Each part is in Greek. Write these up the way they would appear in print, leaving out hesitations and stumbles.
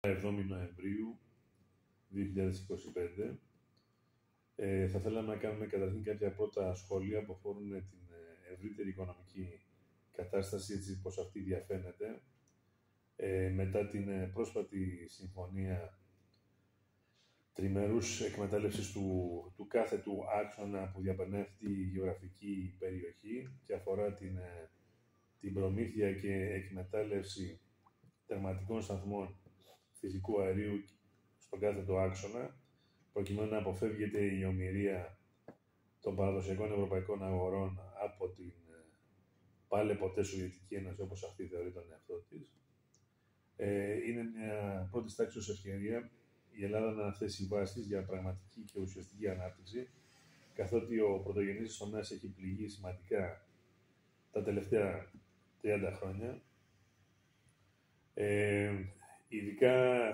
7 Νοεμβρίου 2025. Θα θέλαμε να κάνουμε καταρχήν κάποια πρώτα σχόλια που αφορούν την ευρύτερη οικονομική κατάσταση, έτσι πως αυτή διαφαίνεται μετά την πρόσφατη συμφωνία τριμερούς εκμετάλλευσης του κάθετου άξονα που διαπερνάει αυτή η γεωγραφική περιοχή και αφορά την προμήθεια και εκμετάλλευση τερματικών σταθμών φυσικού αερίου στον κάθετο άξονα, προκειμένου να αποφεύγεται η ομηρία των παραδοσιακών ευρωπαϊκών αγορών από την πάλι ποτέ Σοβιετική Ένωση, όπως αυτή θεωρεί τον εαυτό της. Είναι μια πρώτη τάξης ευκαιρία η Ελλάδα να θέσει βάσεις για πραγματική και ουσιαστική ανάπτυξη, καθότι ο πρωτογενής τομέας έχει πληγεί σημαντικά τα τελευταία 30 χρόνια. Ειδικά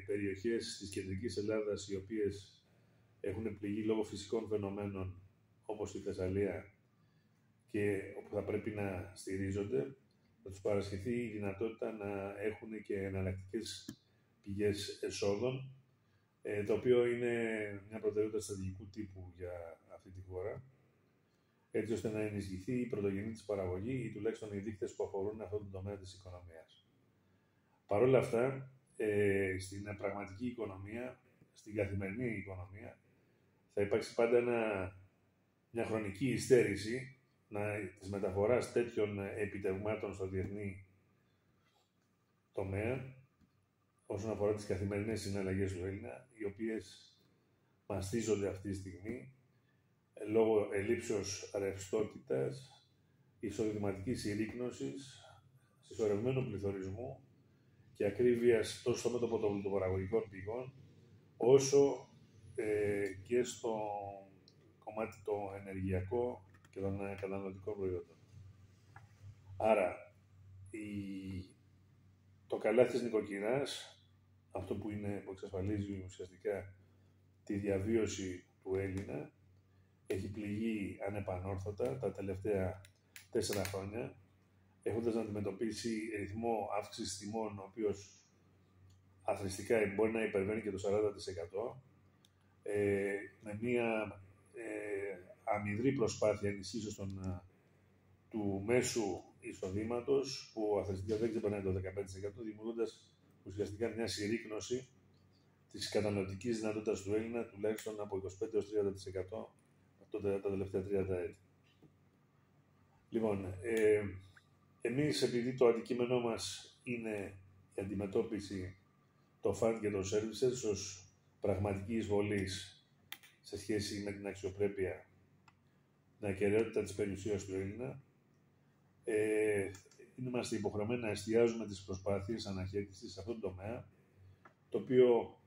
περιοχές της κεντρικής Ελλάδας, οι οποίες έχουν πληγεί λόγω φυσικών φαινομένων, όπως η Θεσσαλία, και όπου θα πρέπει να στηρίζονται, θα τους παρασχεθεί η δυνατότητα να έχουν και εναλλακτικές πηγές εσόδων, το οποίο είναι μια προτεραιότητα στρατηγικού τύπου για αυτή τη χώρα, έτσι ώστε να ενισχυθεί η πρωτογενή της παραγωγή ή τουλάχιστον οι δείκτες που αφορούν αυτόν τον τομέα της οικονομίας. Παρ' όλα αυτά, στην πραγματική οικονομία, στην καθημερινή οικονομία, θα υπάρξει πάντα μια χρονική υστέρηση της μεταφοράς τέτοιων επιτευγμάτων στο διεθνή τομέα, όσον αφορά τις καθημερινές συναλλαγές του Έλληνα, οι οποίες μαστίζονται αυτή τη στιγμή λόγω ελλείψεως ρευστότητας, εισοδηματικής συρρίκνωσης, συσσωρευμένου πληθωρισμού και ακρίβειας τόσο στο μέτωπο των παραγωγικών πηγών, όσο και στο κομμάτι το ενεργειακό και των καταναλωτικών προϊόντων. Άρα, το καλάθι της νοικοκυράς, αυτό που εξασφαλίζει ουσιαστικά τη διαβίωση του Έλληνα, έχει πληγεί ανεπανόρθωτα τα τελευταία 4 χρόνια, έχοντας να αντιμετωπίσει ρυθμό αύξησης τιμών, ο οποίος αθροιστικά μπορεί να υπερβαίνει και το 40%, με μια αμυδρή προσπάθεια ενισχύσεως του μέσου εισοδήματος, που αθροιστικά δεν ξεπερνάει το 15%, δημιουργώντας ουσιαστικά μια συρρίκνωση της καταναλωτικής δυνατότητας του Έλληνα, τουλάχιστον από 25-30% τα τελευταία 30 έτη. Λοιπόν, εμείς, επειδή το αντικείμενό μας είναι η αντιμετώπιση των φαντ και των services ως πραγματική εισβολής σε σχέση με την αξιοπρέπεια, την ακεραιότητα της περιουσίας του Έλληνα, είμαστε υποχρεωμένοι να εστιάζουμε τις προσπάθειες αναχέτησης σε αυτόν τον τομέα, το οποίο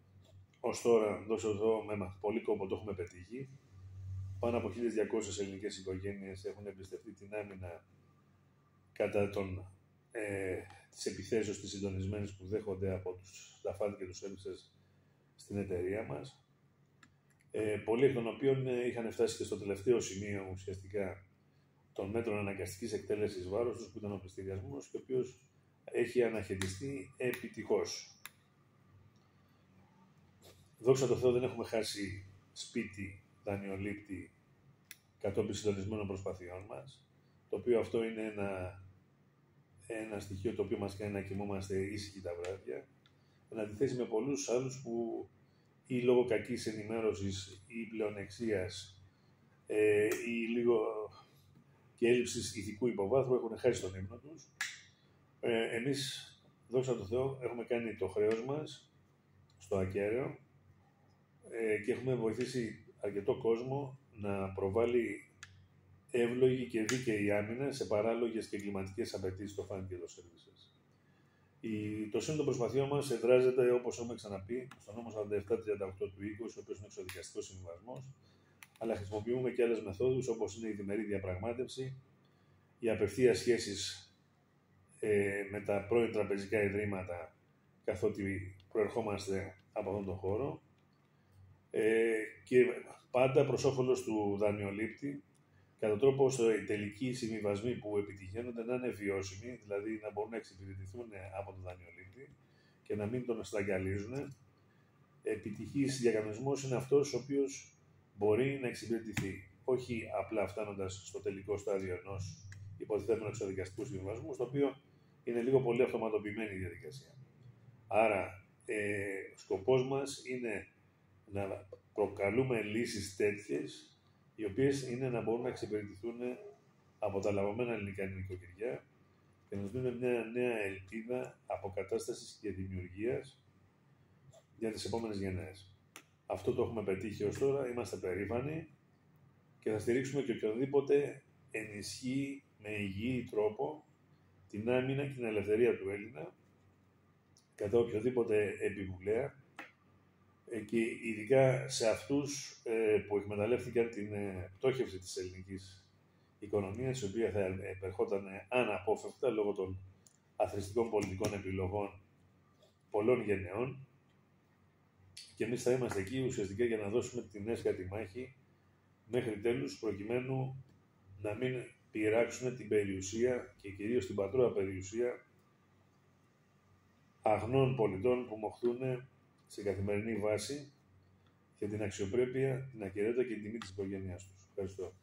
ως τώρα, δόξα τω Θεώ, με πολύ κόπο το έχουμε πετύχει. Πάνω από 1.200 ελληνικές οικογένειες έχουν εμπιστευτεί την άμυνα κατά τις επιθέσεις της συντονισμένης που δέχονται από τα φαντ και τους services στην εταιρεία μας. Πολλοί εκ των οποίων είχαν φτάσει και στο τελευταίο σημείο ουσιαστικά των μέτρων αναγκαστικής εκτέλεσης βάρους τους, που ήταν ο πληστηριασμός, και ο οποίος έχει αναχαιτιστεί επιτυχώς. Δόξα τω Θεώ, δεν έχουμε χάσει σπίτι δανειολήπτη κατόπιν συντονισμένων προσπαθειών μας, το οποίο αυτό είναι ένα στοιχείο το οποίο μας κάνει να κοιμόμαστε ήσυχοι τα βράδια, εν αντιθέσει με πολλούς άλλους που ή λόγω κακής ενημέρωσης ή πλεονεξίας ή λίγο και έλλειψης ηθικού υποβάθρου έχουν χάσει τον ύπνο τους. Εμείς, δόξα τω Θεώ, έχουμε κάνει το χρέος μας στο ακέραιο και έχουμε βοηθήσει αρκετό κόσμο να προβάλλει εύλογη και δίκαιη άμυνα σε παράλογες και εγκληματικές απαιτήσεις στο φαντ και το services. Το σύνολο των προσπαθειών μας εδράζεται, όπως έχουμε ξαναπεί, στο νόμο 4738 του 20, ο οποίος είναι εξοδικαστικός συμβιβασμός, αλλά χρησιμοποιούμε και άλλες μεθόδους, όπως είναι η διμερή διαπραγμάτευση, οι απευθείας σχέσεις με τα πρώην τραπεζικά ιδρύματα, καθότι προερχόμαστε από αυτόν τον χώρο, και πάντα προς όφελος του δανειολήπτη, κατά τρόπο ώστε οι τελικοί συμβιβασμοί που επιτυχαίνονται να είναι βιώσιμοι, δηλαδή να μπορούν να εξυπηρετηθούν από τον δανειολήπτη και να μην τον στραγγαλίζουν, επιτυχής διακανονισμός είναι αυτός ο οποίος μπορεί να εξυπηρετηθεί. Όχι απλά φτάνοντας στο τελικό στάδιο ενός υποτιθέμενου εξοδικαστικού συμβιβασμού, στο οποίο είναι λίγο πολύ αυτοματοποιημένη η διαδικασία. Άρα, ο σκοπός μας είναι να προκαλούμε λύσεις τέτοιες, οι οποίες είναι να μπορούν να εξυπηρετηθούν από τα λαβωμένα ελληνικά νοικοκυριά και να δίνουν μια νέα ελπίδα αποκατάστασης και δημιουργίας για τις επόμενες γενναίες. Αυτό το έχουμε πετύχει ως τώρα, είμαστε περήφανοι και θα στηρίξουμε και οποιοδήποτε ενισχύει με υγιή τρόπο την άμυνα και την ελευθερία του Έλληνα κατά οποιοδήποτε επιβουλέα και ειδικά σε αυτούς που εκμεταλλεύτηκαν την πτώχευση της ελληνικής οικονομίας, η οποία θα επερχόταν αναπόφευκτα λόγω των αθροιστικών πολιτικών επιλογών πολλών γενεών, και εμείς θα είμαστε εκεί ουσιαστικά για να δώσουμε την έσχατη μάχη μέχρι τέλους, προκειμένου να μην πειράξουν την περιουσία και κυρίως την πατρόα περιουσία αγνών πολιτών που μοχθούν σε καθημερινή βάση για την αξιοπρέπεια, την ακεραιότητα και την τιμή της οικογένειάς τους. Ευχαριστώ.